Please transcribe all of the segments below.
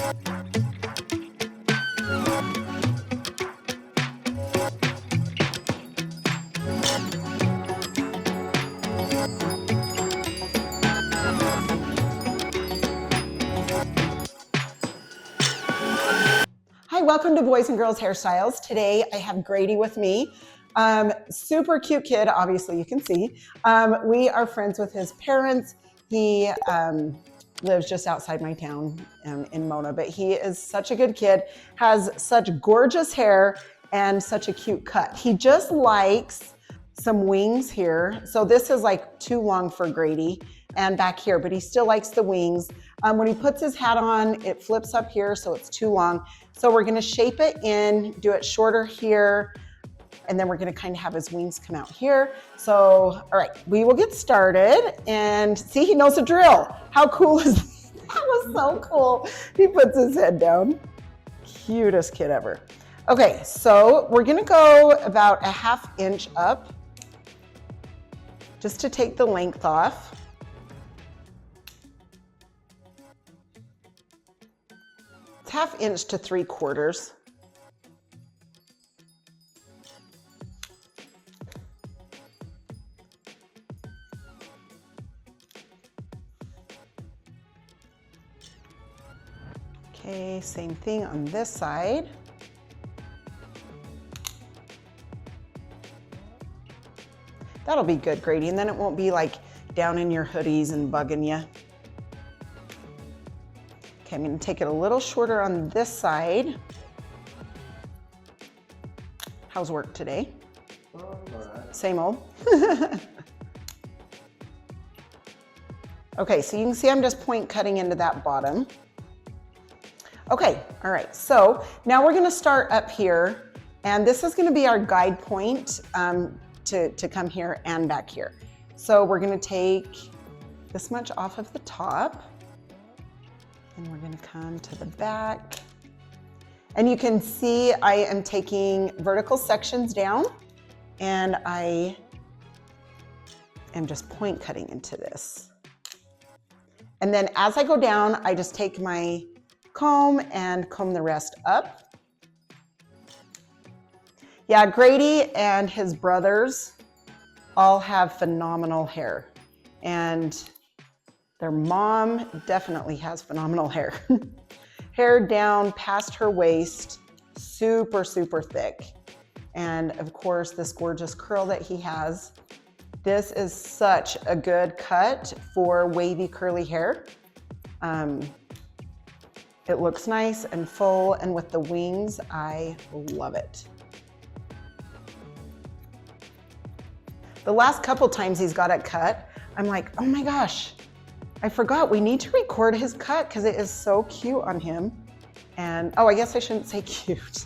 Hi, welcome to Boys and Girls Hairstyles. Today I have Gradey with me. Super cute kid, obviously you can see. We are friends with his parents. He lives just outside my town in Monat, but he is such a good kid, has such gorgeous hair and such a cute cut. He just likes some wings here. So this is like too long for Gradey and back here, but he still likes the wings. When he puts his hat on, it flips up here, so it's too long. So we're gonna shape it in, do it shorter here, and then we're gonna kind of have his wings come out here. So, all right, we will get started and see, he knows the drill. How cool is that? That was so cool. He puts his head down. Cutest kid ever. Okay, so we're gonna go about a 1/2 inch up just to take the length off. It's 1/2 inch to 3/4. Okay, same thing on this side. That'll be good, Gradey, and then it won't be like down in your hoodies and bugging you. Okay, I'm gonna take it a little shorter on this side. How's work today? All right. Same old. Okay, so you can see I'm just point cutting into that bottom. Okay, all right, so now we're gonna start up here, and this is gonna be our guide point to come here and back here. So we're gonna take this much off of the top, and we're gonna come to the back. And you can see I am taking vertical sections down, and I am just point cutting into this. And then as I go down, I just take my comb and comb the rest up. Yeah, Gradey and his brothers all have phenomenal hair, and their mom definitely has phenomenal hair. Hair down past her waist, super, super thick. And of course, this gorgeous curl that he has. This is such a good cut for wavy curly hair. It looks nice and full, and with the wings, I love it. The last couple times he's got it cut, I'm like, oh my gosh, I forgot we need to record his cut because it is so cute on him. And, oh, I guess I shouldn't say cute.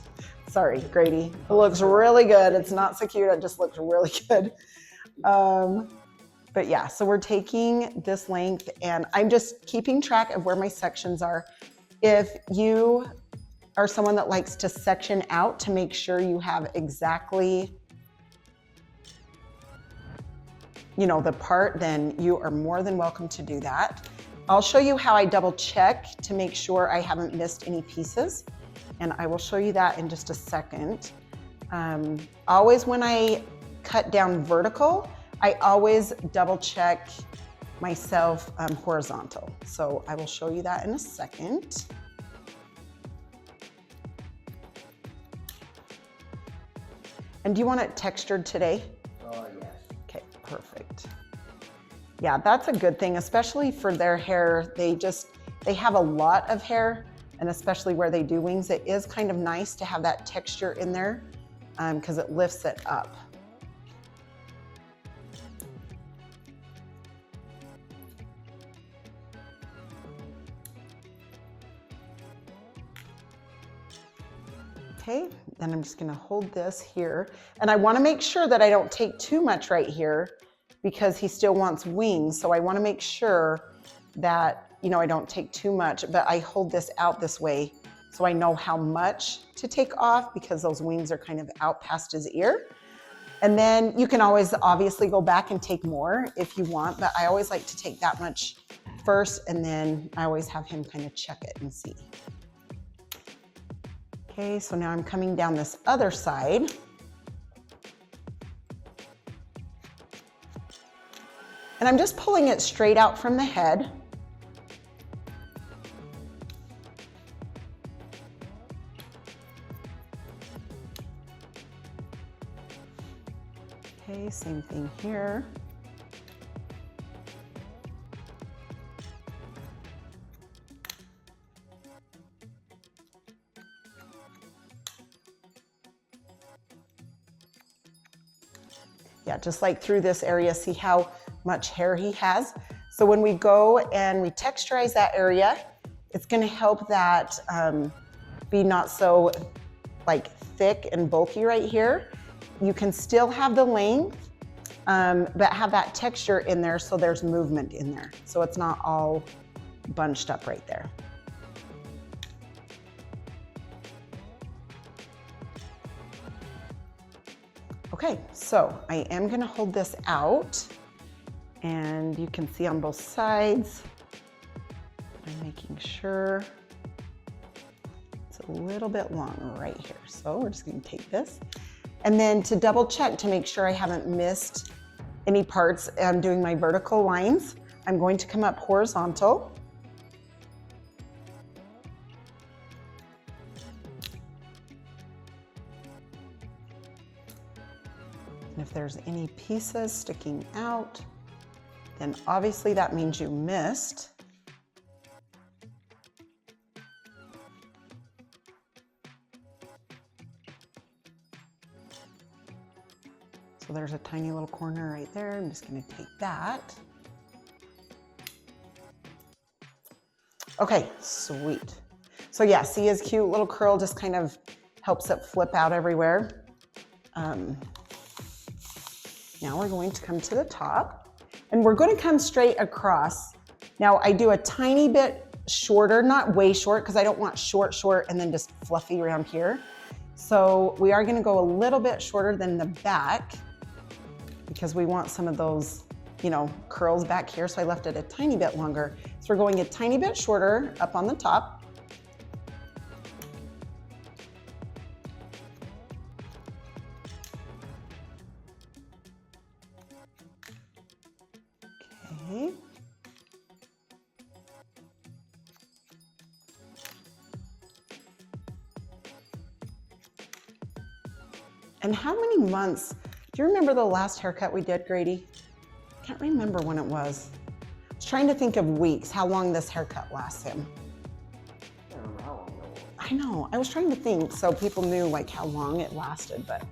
Sorry, Gradey. It looks really good. It's not so cute, it just looks really good. But yeah, so we're taking this length, and I'm just keeping track of where my sections are. If you are someone that likes to section out to make sure you have exactly, you know, the part, then you are more than welcome to do that. I'll show you how I double check to make sure I haven't missed any pieces, and I will show you that in just a second. Always when I cut down vertical, I always double check myself horizontal. So I will show you that in a second. And do you want it textured today? Oh, yes. Okay, perfect. Yeah, that's a good thing, especially for their hair. They have a lot of hair, and especially where they do wings, it is kind of nice to have that texture in there because it lifts it up. Okay, then I'm just gonna hold this here. And I wanna make sure that I don't take too much right here because he still wants wings. So I wanna make sure that, you know, I don't take too much, but I hold this out this way so I know how much to take off because those wings are kind of out past his ear. And then you can always obviously go back and take more if you want, but I always like to take that much first, and then I always have him kind of check it and see. Okay, so now I'm coming down this other side. And I'm just pulling it straight out from the head. Okay, same thing here. Yeah, just like through this area, see how much hair he has? So when we go and we texturize that area, it's gonna help that be not so like thick and bulky right here. You can still have the length, but have that texture in there so there's movement in there. So it's not all bunched up right there. Okay, so I am gonna hold this out and you can see on both sides, I'm making sure it's a little bit long right here. So we're just gonna take this. And then to double check to make sure I haven't missed any parts, I'm doing my vertical lines. I'm going to come up horizontal. And if there's any pieces sticking out, then obviously that means you missed. So there's a tiny little corner right there. I'm just gonna take that. Okay, sweet. So yeah, see his cute little curl just kind of helps it flip out everywhere. Now we're going to come to the top and we're going to come straight across. Now I do a tiny bit shorter, not way short, because I don't want short, short, and then just fluffy around here. So we are going to go a little bit shorter than the back because we want some of those, you know, curls back here. So I left it a tiny bit longer. So we're going a tiny bit shorter up on the top. Okay. And how many months? Do you remember the last haircut we did, Gradey? I can't remember when it was. I was trying to think of weeks, how long this haircut lasts him. I don't know how long it was. I know, I was trying to think so people knew like how long it lasted, but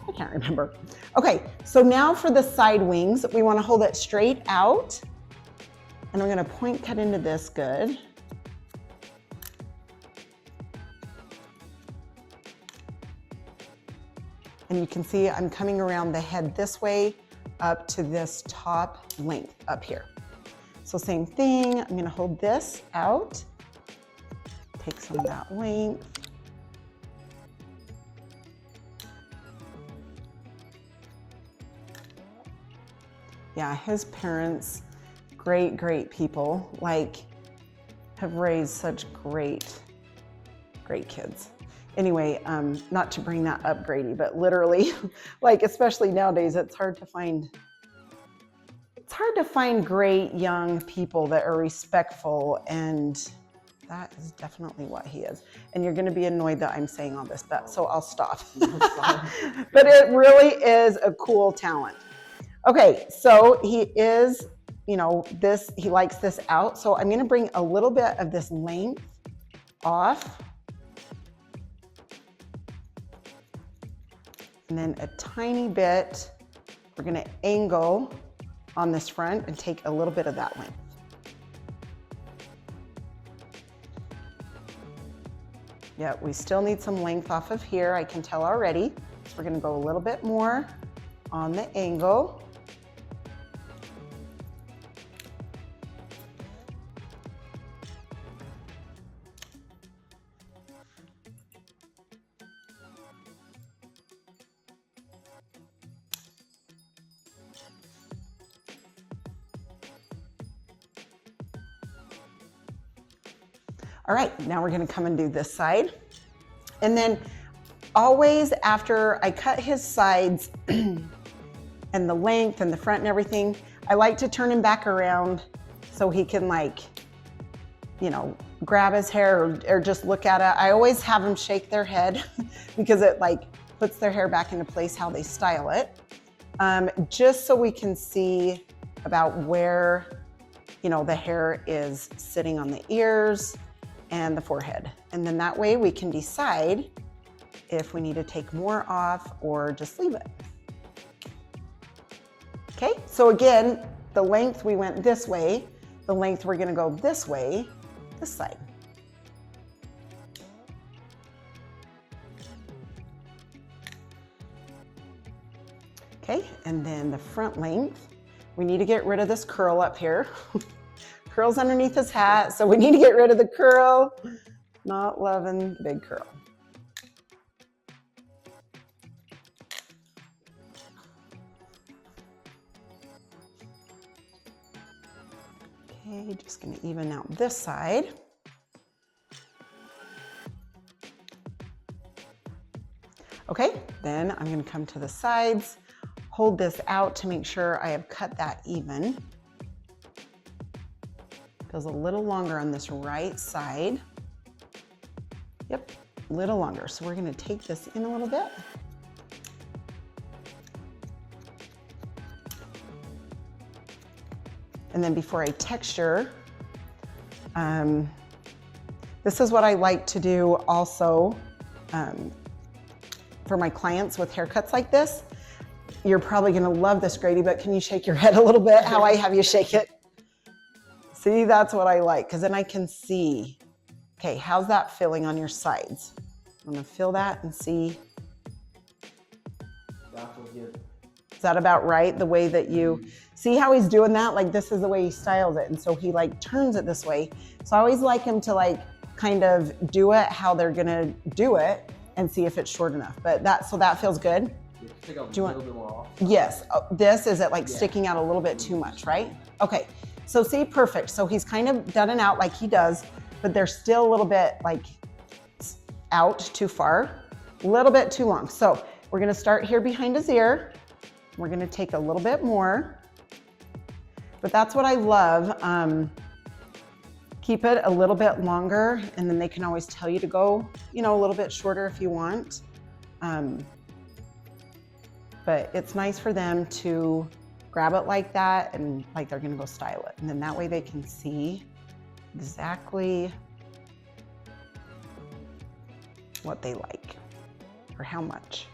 I can't remember. Okay, so now for the side wings, we wanna hold it straight out and we're gonna point cut into this good. And you can see I'm coming around the head this way up to this top length up here. So same thing, I'm gonna hold this out, take some of that length. Yeah, his parents, great, great people, like have raised such great, great kids. Anyway, not to bring that up, Gradey, but literally, like, especially nowadays, it's hard to find great young people that are respectful, and that is definitely what he is. And you're gonna be annoyed that I'm saying all this, but so I'll stop. But it really is a cool talent. Okay, so he is, you know, he likes this out. So I'm gonna bring a little bit of this length off. And then a tiny bit, we're gonna angle on this front and take a little bit of that length. Yeah, we still need some length off of here, I can tell already. So we're gonna go a little bit more on the angle. All right, now we're gonna come and do this side. And then always after I cut his sides and the length and the front and everything, I like to turn him back around so he can, like, you know, grab his hair or just look at it. I always have them shake their head because it, like, puts their hair back into place how they style it. Just so we can see about where, you know, the hair is sitting on the ears and the forehead. And then that way we can decide if we need to take more off or just leave it. Okay, so again, the length we went this way, the length we're gonna go this way, this side. Okay, and then the front length, we need to get rid of this curl up here. Curl's underneath his hat, so we need to get rid of the curl. Not loving the big curl. Okay, just gonna even out this side. Okay, then I'm gonna come to the sides, hold this out to make sure I have cut that even. Goes a little longer on this right side. Yep, a little longer. So we're gonna take this in a little bit. And then before I texture, this is what I like to do also for my clients with haircuts like this. You're probably gonna love this, Gradey, but can you shake your head a little bit how I have you shake it? See, that's what I like, because then I can see, okay, how's that feeling on your sides? I'm gonna feel that and see. That's what good. Is that about right? The way that you, see how he's doing that? Like, this is the way he styles it. And so he, like, turns it this way. So I always like him to, like, kind of do it how they're gonna do it and see if it's short enough. But so that feels good. You take a little bit more off. Yes, this is it, like, sticking out a little bit too much, right? Okay, so see, perfect. So he's kind of done it out like he does, but they're still a little bit, like, out too far, a little bit too long. So we're gonna start here behind his ear. We're gonna take a little bit more, but that's what I love. Keep it a little bit longer, and then they can always tell you to go, you know, a little bit shorter if you want. But it's nice for them to grab it like that and like they're gonna go style it. And then that way they can see exactly what they like or how much.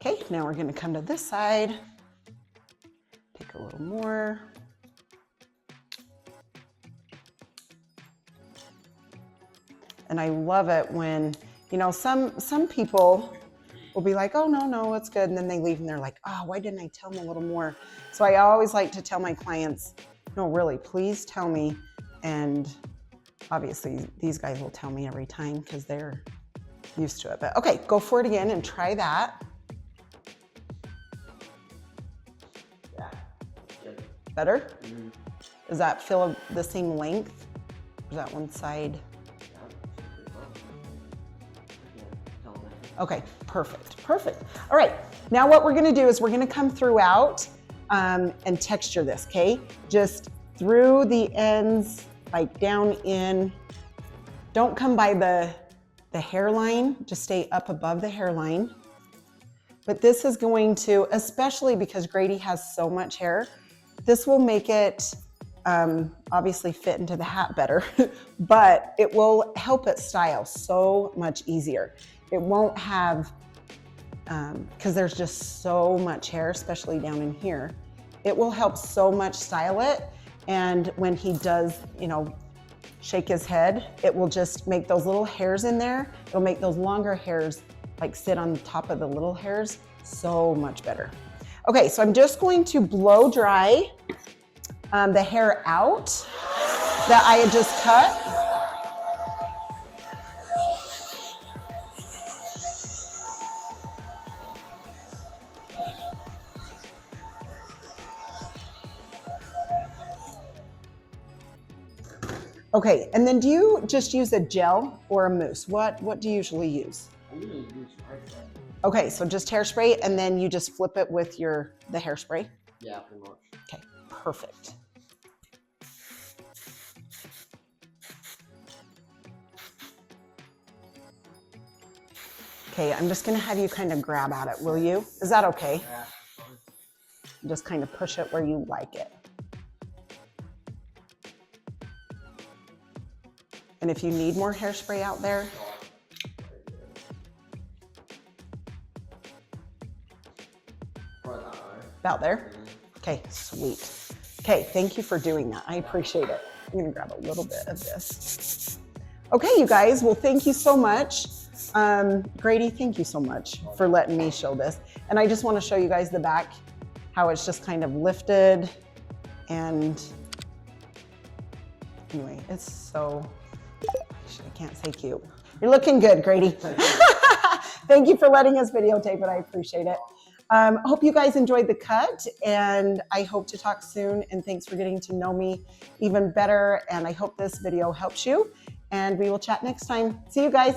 Okay, now we're gonna come to this side, take a little more. And I love it when, you know, some people will be like, oh, no, it's good. And then they leave and they're like, oh, why didn't I tell them a little more? So I always like to tell my clients, no, really, please tell me. And obviously these guys will tell me every time because they're used to it. But okay, go for it again and try that. Yeah. Good. Better? Mm-hmm. Does that feel the same length? Or is that one side? Okay, perfect, perfect. All right, now what we're gonna do is we're gonna come throughout and texture this, okay? Just through the ends, like down in. Don't come by the hairline, just stay up above the hairline. But this is going to, especially because Gradey has so much hair, this will make it obviously fit into the hat better, but it will help it style so much easier. It won't have, because there's just so much hair, especially down in here. It will help so much style it. And when he does, you know, shake his head, it will just make those little hairs in there. It'll make those longer hairs like sit on the top of the little hairs so much better. Okay, so I'm just going to blow dry the hair out that I had just cut. Okay, and then do you just use a gel or a mousse? What do you usually use? I usually use hairspray. Okay, so just hairspray, and then you just flip it with the hairspray? Yeah, pretty much. Okay, perfect. Okay, I'm just gonna have you kind of grab at it, will you? Is that okay? Yeah. Just kind of push it where you like it. And if you need more hairspray out there, about there? Okay, sweet. Okay, thank you for doing that. I appreciate it. I'm gonna grab a little bit of this. Okay, you guys, well, thank you so much. Gradey, thank you so much for letting me show this. And I just wanna show you guys the back, how it's just kind of lifted. And anyway, it's so, I can't say cute. You're looking good, Gradey. Thank you for letting us videotape it, I appreciate it. I hope you guys enjoyed the cut, and I hope to talk soon, and thanks for getting to know me even better, and I hope this video helps you, and we will chat next time. See you guys.